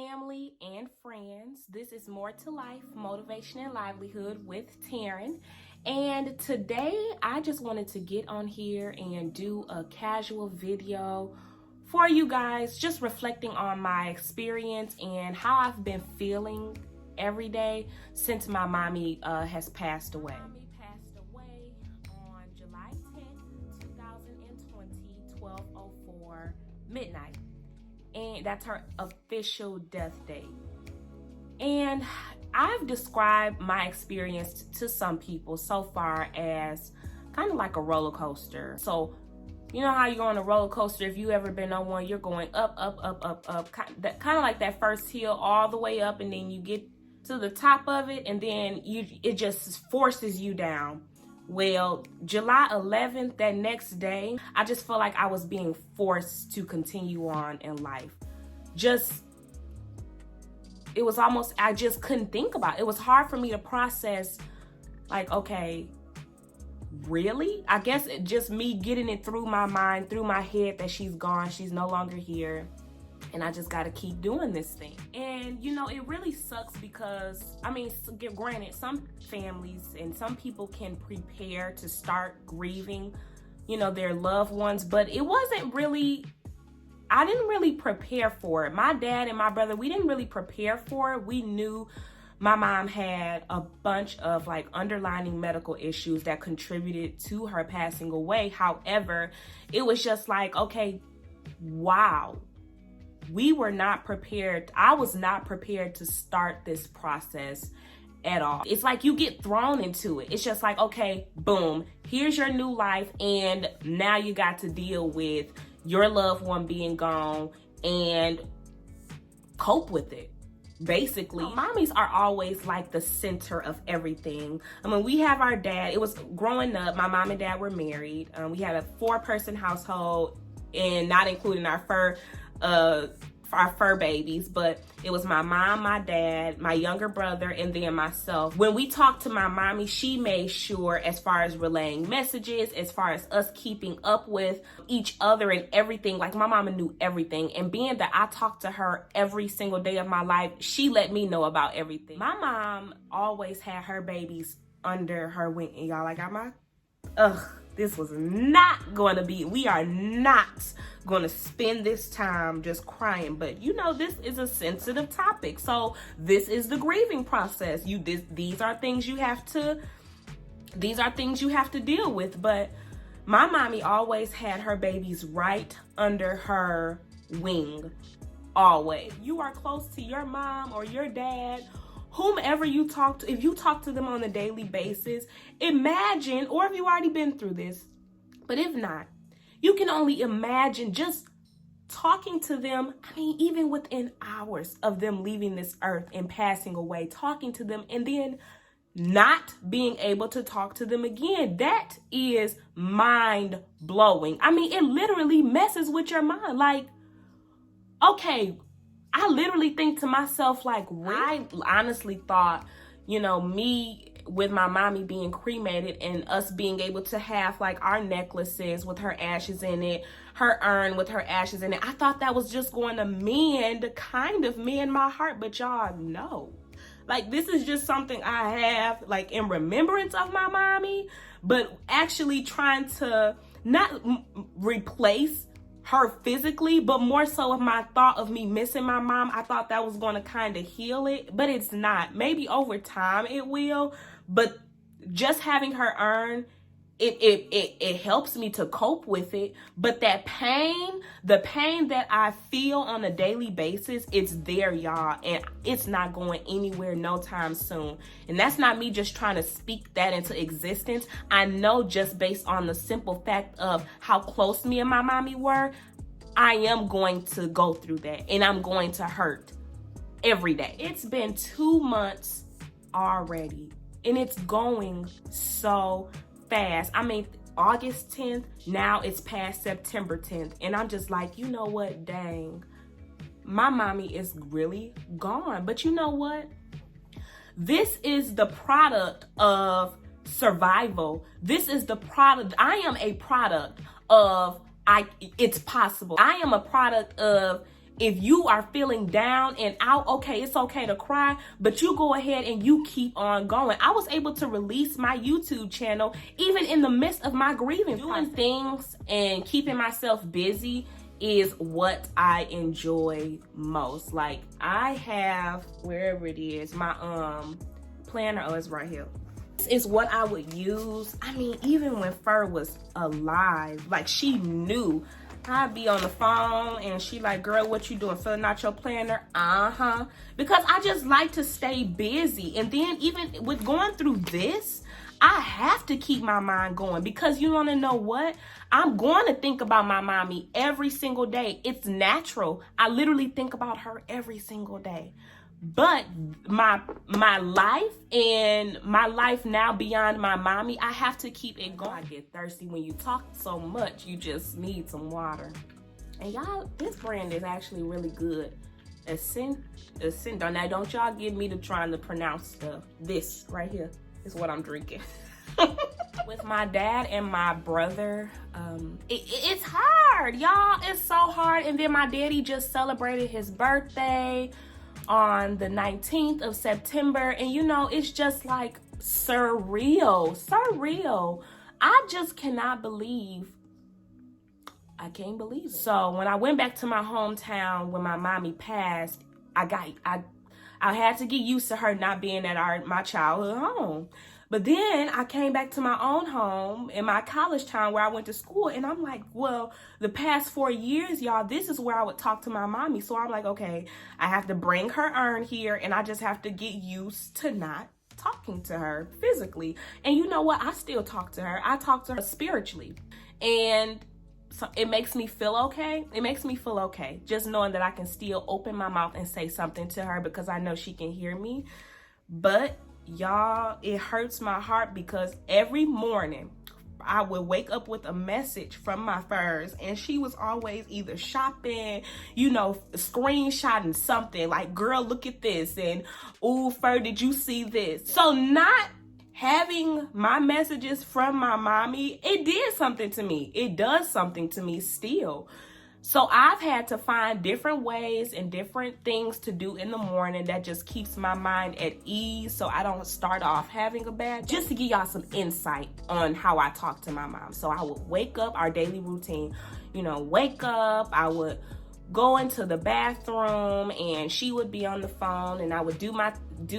family and friends. This is More to Life, Motivation and Livelihood with Taryn. And today I just wanted to get on here and do a casual video for you guys, just reflecting on my experience and how I've been feeling every day since my mommy has passed away. My mommy passed away on July 10th, 2020, 12:04 midnight. And that's her official death date. And I've described my experience to some people so far as kind of like a roller coaster. So, you know how you're on a roller coaster, if you ever been on one, you're going up, up, up, up, up, kind of like that first hill all the way up, and then you get to the top of it, and then it just forces you down. Well, July 11th, that next day, I just felt like I was being forced to continue on in life. It was almost, I just couldn't think about it. It was hard for me to process, like, okay, really? I guess just me getting it through my mind, through my head that she's gone, she's no longer here. And I just got to keep doing this thing. And, you know, it really sucks because, I mean, granted, some families and some people can prepare to start grieving, you know, their loved ones, but it wasn't really, I didn't really prepare for it. My dad and my brother, we didn't really prepare for it. We knew my mom had a bunch of like underlying medical issues that contributed to her passing away. However, it was just like, okay, wow. We were not prepared. I was not prepared to start this process at all. It's like you get thrown into it. It's just like, okay, boom, here's your new life. And now you got to deal with your loved one being gone and cope with it. Basically, mommies are always like the center of everything. I mean, we have our dad. It was growing up, my mom and dad were married. We had a 4-person household, and not including our fur babies, but it was my mom, my dad, my younger brother, and then myself. When we talked to my mommy, she made sure, as far as relaying messages, as far as us keeping up with each other and everything, like my mama knew everything. And being that I talked to her every single day of my life, she let me know about everything. My mom always had her babies under her wing, and y'all, I got my, this was not going to be, we are not going to spend this time just crying. But you know, this is a sensitive topic. So this is the grieving process. These are things you have to deal with. But my mommy always had her babies right under her wing. Always. You are close to your mom or your dad, whomever you talk to, if you talk to them on a daily basis, imagine, or if you've already been through this, but if not, you can only imagine just talking to them. I mean, even within hours of them leaving this earth and passing away, talking to them and then not being able to talk to them again. That is mind blowing. I mean, it literally messes with your mind. Like, okay, I literally think to myself, like, I honestly thought, you know, me with my mommy being cremated and us being able to have like our necklaces with her ashes in it, her urn with her ashes in it, I thought that was just going to mend my heart. But y'all know, like, this is just something I have like in remembrance of my mommy, but actually trying to not replace her physically, but more so of my thought of me missing my mom. I thought that was going to kind of heal it, but it's not. Maybe over time it will, but just having her urn, it helps me to cope with it. But that pain, the pain that I feel on a daily basis, it's there, y'all, and it's not going anywhere no time soon. And that's not me just trying to speak that into existence. I know, just based on the simple fact of how close me and my mommy were, I am going to go through that, and I'm going to hurt every day. It's been 2 months already, and it's going so fast. I mean, August 10th, now it's past September 10th, and I'm just like, you know what, dang, my mommy is really gone. But you know what? This is the product of survival. This is the product. I am a product of it's possible. I am a product of if you are feeling down and out, okay, it's okay to cry, but you go ahead and you keep on going. I was able to release my YouTube channel even in the midst of my grieving. Doing things and keeping myself busy is what I enjoy most. Like, I have, wherever it is, my planner. Oh, it's right here. This is what I would use. I mean, even when Fur was alive, like, she knew. I'd be on the phone and she like, girl, what you doing? Filling out your planner? Because I just like to stay busy. And then even with going through this, I have to keep my mind going, because you want to know what? I'm going to think about my mommy every single day. It's natural. I literally think about her every single day. But my life and my life now beyond my mommy, I have to keep it going. I get thirsty when you talk so much. You just need some water. And y'all, this brand is actually really good. Ascendo. Now, don't y'all get me to trying to pronounce stuff. This right here is what I'm drinking. With my dad and my brother, it's hard, y'all. It's so hard. And then my daddy just celebrated his birthday on the 19th of September. And you know, it's just like surreal. I just cannot believe, I can't believe it. So when I went back to my hometown when my mommy passed, I had to get used to her not being at my childhood home. But then I came back to my own home in my college town where I went to school. And I'm like, well, the past 4 years, y'all, this is where I would talk to my mommy. So I'm like, okay, I have to bring her urn here, and I just have to get used to not talking to her physically. And you know what? I still talk to her. I talk to her spiritually. And so it makes me feel okay. It makes me feel okay just knowing that I can still open my mouth and say something to her, because I know she can hear me. But y'all, it hurts my heart, because every morning I would wake up with a message from my Furs, and she was always either shopping, you know, screenshotting something like, girl, look at this, and ooh, Fur, did you see this? So not having my messages from my mommy, it did something to me. It does something to me still. So I've had to find different ways and different things to do in the morning that just keeps my mind at ease, so I don't start off having a bad day. Just to give y'all some insight on how I talk to my mom. So I would wake up, our daily routine, you know, wake up, I would go into the bathroom and she would be on the phone, and I would do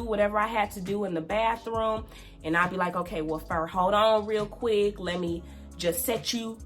whatever I had to do in the bathroom, and I'd be like, okay, well, Fur, hold on real quick, let me just set you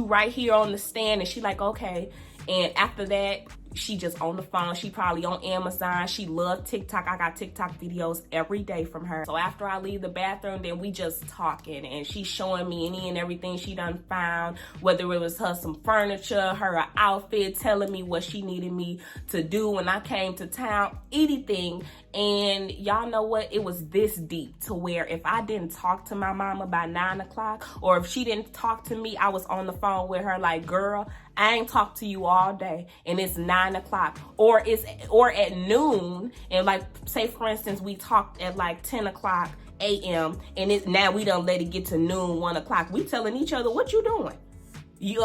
right here on the stand. And she like, okay. And after that, she just on the phone. She probably on Amazon. She loved TikTok. I got TikTok videos every day from her. So after I leave the bathroom, then we just talking, and she's showing me any and everything she done found, whether it was her some furniture, her outfit, telling me what she needed me to do when I came to town, anything. And y'all know what? It was this deep to where if I didn't talk to my mama by 9 o'clock, or if she didn't talk to me, I was on the phone with her like, girl, I ain't talked to you all day, and it's 9 o'clock, or at noon, and like, say for instance, we talked at like 10 o'clock a.m. and now we done let it get to noon, 1 o'clock. We telling each other, what you doing?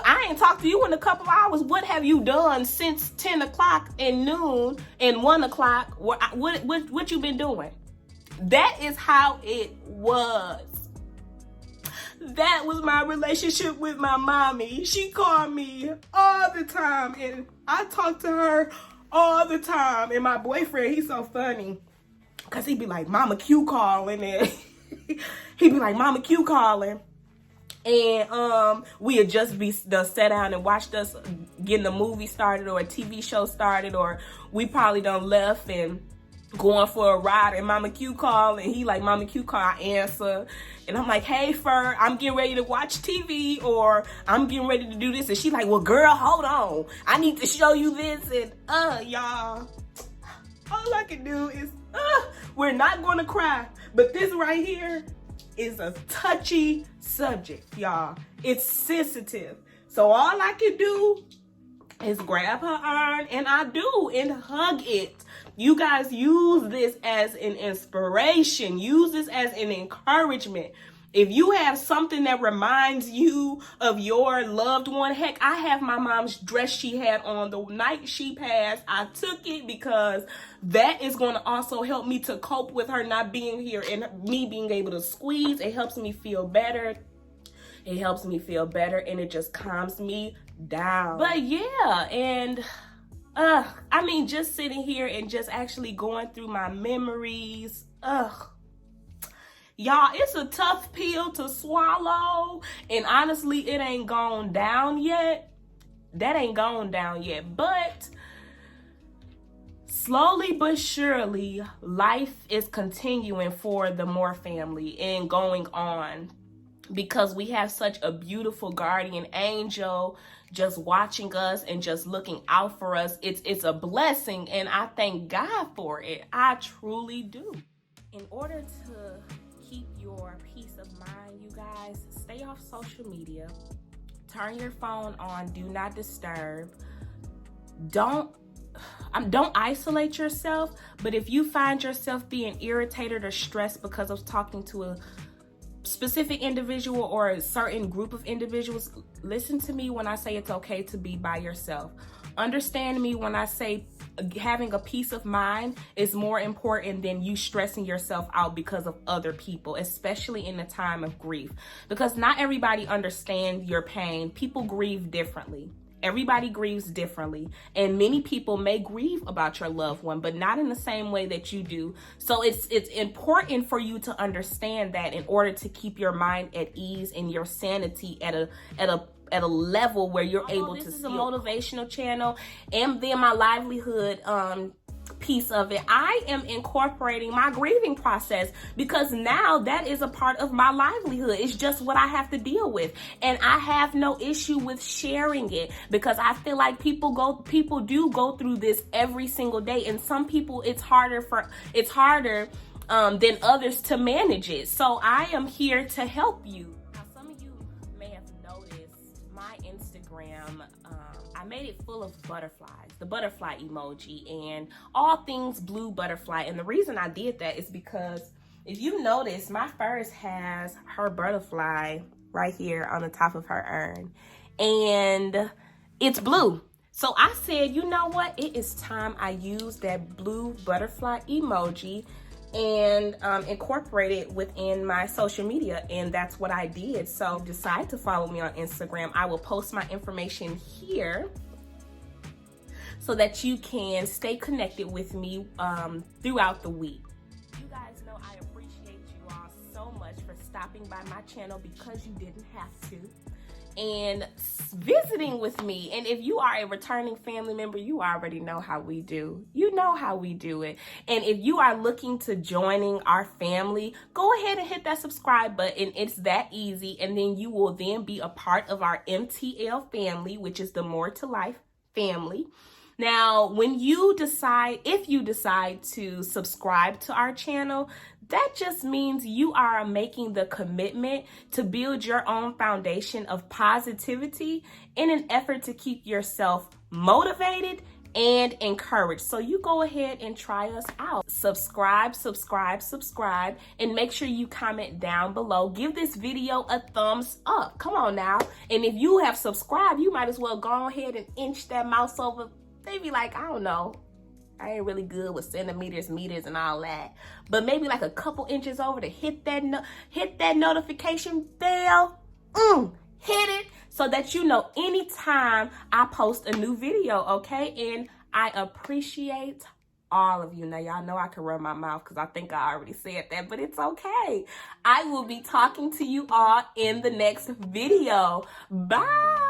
I ain't talked to you in a couple hours. What have you done since 10 o'clock and noon and 1 o'clock? What you been doing? That is how it was. That was my relationship with my mommy. She called me all the time, and I talked to her all the time. And my boyfriend, he's so funny, because he'd be like, Mama Q calling, and he'd be like, Mama Q calling. And we'd just be sat down and watched us getting a movie started or a TV show started, or we probably done left and going for a ride, and Mama Q call, and he like, Mama Q call, I answer, and I'm like, hey Fur, I'm getting ready to watch TV, or I'm getting ready to do this, and she like, well girl, hold on, I need to show you this. And y'all, all I can do is we're not gonna cry, but this right here is a touchy subject, y'all. It's sensitive, so all I can do is grab her arm, and I do, and hug it. You guys use this as an inspiration. Use this as an encouragement. If you have something that reminds you of your loved one, heck, I have my mom's dress she had on the night she passed. I took it because that is going to also help me to cope with her not being here and me being able to squeeze. It helps me feel better. It helps me feel better, and it just calms me down. But yeah, and I mean, just sitting here and just actually going through my memories, y'all, it's a tough pill to swallow, and honestly, it ain't gone down yet. That ain't gone down yet, but slowly but surely, life is continuing for the Moore family and going on, because we have such a beautiful guardian angel just watching us and just looking out for us. It's a blessing, and I thank God for it. I truly do. In order to keep your peace of mind, you guys, stay off social media. Turn your phone on do not disturb. Don't isolate yourself, but if you find yourself being irritated or stressed because of talking to a specific individual or a certain group of individuals, listen to me when I say it's okay to be by yourself. Understand me when I say having a peace of mind is more important than you stressing yourself out because of other people, especially in the time of grief, because not everybody understands your pain. People grieve differently. Everybody grieves differently, and many people may grieve about your loved one, but not in the same way that you do. So it's important for you to understand that in order to keep your mind at ease and your sanity at a level where you're able to. This is a motivational channel, and then my livelihood piece of it, I am incorporating my grieving process, because now that is a part of my livelihood. It's just what I have to deal with, and I have no issue with sharing it, because I feel like people do go through this every single day, and some people it's harder than others to manage it. So I am here to help you. Now, some of you may have noticed my Instagram, I made it full of butterflies, the butterfly emoji, and all things blue butterfly. And the reason I did that is because if you notice, my first has her butterfly right here on the top of her urn, and it's blue. So I said, you know what? It is time I use that blue butterfly emoji and incorporate it within my social media, and that's what I did. So decide to follow me on Instagram. I will post my information here so that you can stay connected with me throughout the week. You guys know I appreciate you all so much for stopping by my channel, because you didn't have to, and visiting with me. And if you are a returning family member, you already know how we do. You know how we do it. And if you are looking to joining our family, go ahead and hit that subscribe button. It's that easy. And then you will then be a part of our MTL family, which is the More to Life family. Now, if you decide to subscribe to our channel, that just means you are making the commitment to build your own foundation of positivity in an effort to keep yourself motivated and encouraged. So you go ahead and try us out. Subscribe, and make sure you comment down below. Give this video a thumbs up. Come on now. And if you have subscribed, you might as well go ahead and inch that mouse over. They be like, I don't know, I ain't really good with centimeters, meters, and all that, but maybe like a couple inches over to hit that notification bell. Hit it so that you know anytime I post a new video, okay? And I appreciate all of you. Now, y'all know I can run my mouth because I think I already said that, but it's okay. I will be talking to you all in the next video. Bye.